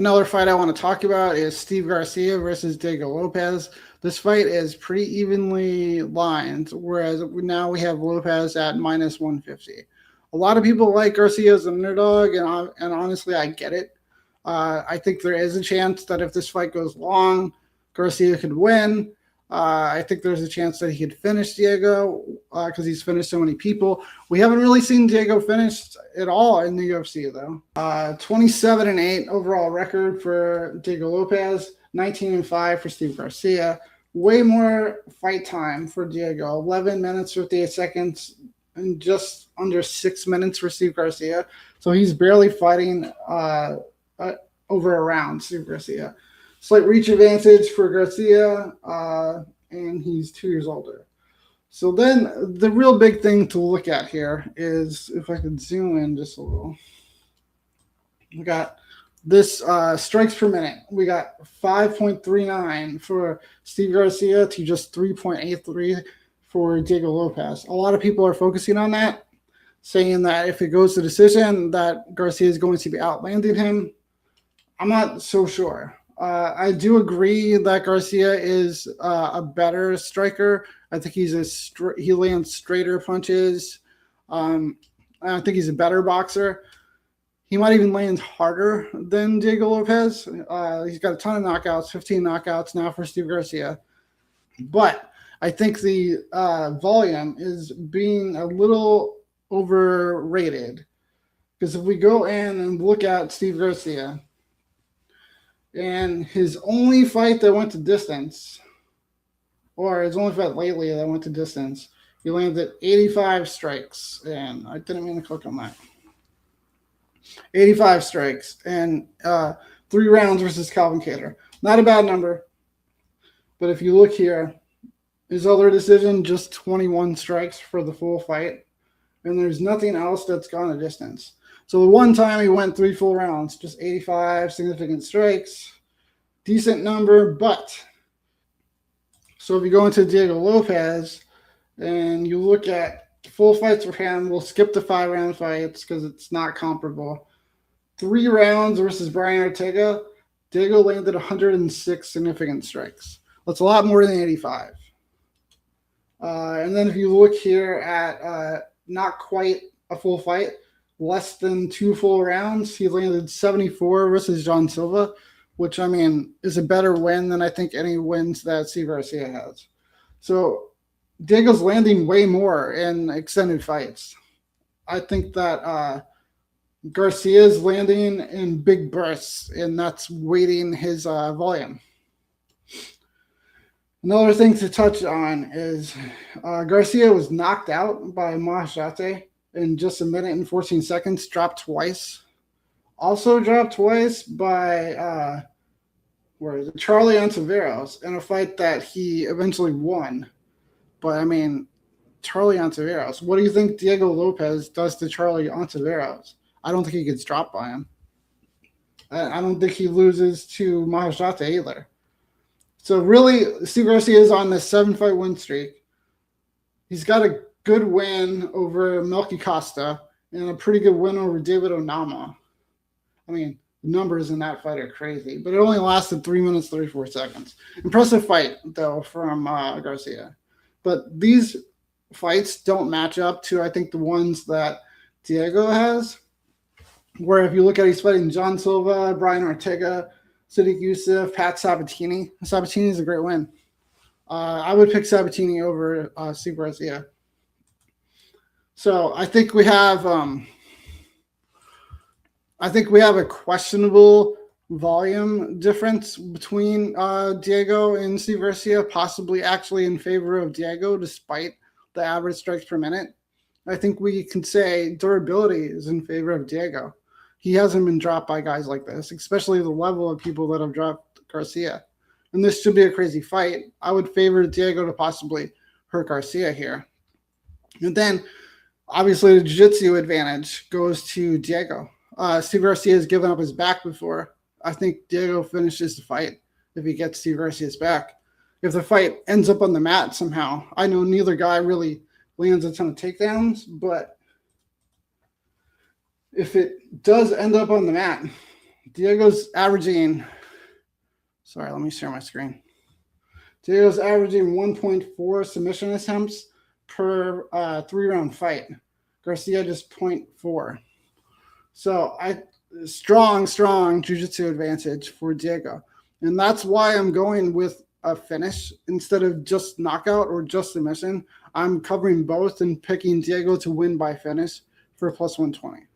Another fight I want to talk about is Steve Garcia versus Diego Lopes. This fight is pretty evenly lined, whereas now we have Lopes at minus 150. A lot of people like Garcia as an underdog, and honestly, I get it. I think there is a chance that if this fight goes long, Garcia could win. I think there's a chance that he could finish Diego because he's finished so many people. We haven't really seen Diego finished at all in the UFC though. 27-8 overall record for Diego Lopes, 19-5 for Steve Garcia. Way more fight time for Diego, 11 minutes 58 seconds, and just under 6 minutes for Steve Garcia. So he's barely fighting over a round, Steve Garcia. Slight reach advantage for Garcia, and he's 2 years older. So then the real big thing to look at here is, if I could zoom in just a little, we got this strikes per minute. We got 5.39 for Steve Garcia to just 3.83 for Diego Lopes. A lot of people are focusing on that, saying that if it goes to decision, that Garcia is going to be outlanding him. I'm not so sure. I do agree that Garcia is a better striker. I think he lands straighter punches. I think he's a better boxer. He might even land harder than Diego Lopes. He's got a ton of knockouts, 15 knockouts now for Steve Garcia. But I think the volume is being a little overrated. Because if we go in and look at Steve Garcia, and his only fight that went to distance, or his only fight lately that went to distance, he landed 85 strikes. And I didn't mean to click on that. 85 strikes and 3 rounds versus Calvin Kattar. Not a bad number. But if you look here, his other decision, just 21 strikes for the full fight. And there's nothing else that's gone a distance. So the one time he went 3 full rounds, just 85 significant strikes. Decent number, but so if you go into Diego Lopes and you look at full fights for him, we'll skip the 5-round fights because it's not comparable. 3 rounds versus Brian Ortega, Diego landed 106 significant strikes. That's a lot more than 85. And then if you look here at not quite a full fight, less than 2 full rounds, he landed 74 versus John Silva, which, I mean, is a better win than I think any wins that Steve Garcia has. So Diego's landing way more in extended fights. I think that Garcia's landing in big bursts, and that's weighting his volume. Another thing to touch on is Garcia was knocked out by Mahashate in just 1 minute and 14 seconds, dropped twice. Also dropped twice by Charlie Ontiveros in a fight that he eventually won. But, I mean, Charlie Ontiveros, what do you think Diego Lopes does to Charlie Ontiveros? I don't think he gets dropped by him. I don't think he loses to Mahashate either. So really, Steve Garcia is on this 7-fight win streak. He's got a good win over Melky Costa and a pretty good win over David Onama. I mean, the numbers in that fight are crazy, but it only lasted 3 minutes, 34 seconds. Impressive fight, though, from Garcia. But these fights don't match up to, I think, the ones that Diego has, where if you look at he's fighting John Silva, Brian Ortega, Sadiq Youssef, Pat Sabatini. Sabatini is a great win. I would pick Sabatini over Steve Garcia. So I think we have a questionable volume difference between Diego and Steve Garcia, possibly actually in favor of Diego, despite the average strikes per minute. I think we can say durability is in favor of Diego. He hasn't been dropped by guys like this, especially the level of people that have dropped Garcia. And this should be a crazy fight. I would favor Diego to possibly hurt Garcia here. And then, obviously, the jiu-jitsu advantage goes to Diego. Steve Garcia has given up his back before. I think Diego finishes the fight if he gets Steve Garcia's back. If the fight ends up on the mat somehow, I know neither guy really lands a ton of takedowns, but if it does end up on the mat, Diego's averaging, sorry, let me share my screen. Diego's averaging 1.4 submission attempts per 3-round fight. Garcia just 0.4. So strong jiu-jitsu advantage for Diego. And that's why I'm going with a finish instead of just knockout or just submission. I'm covering both and picking Diego to win by finish for plus 120.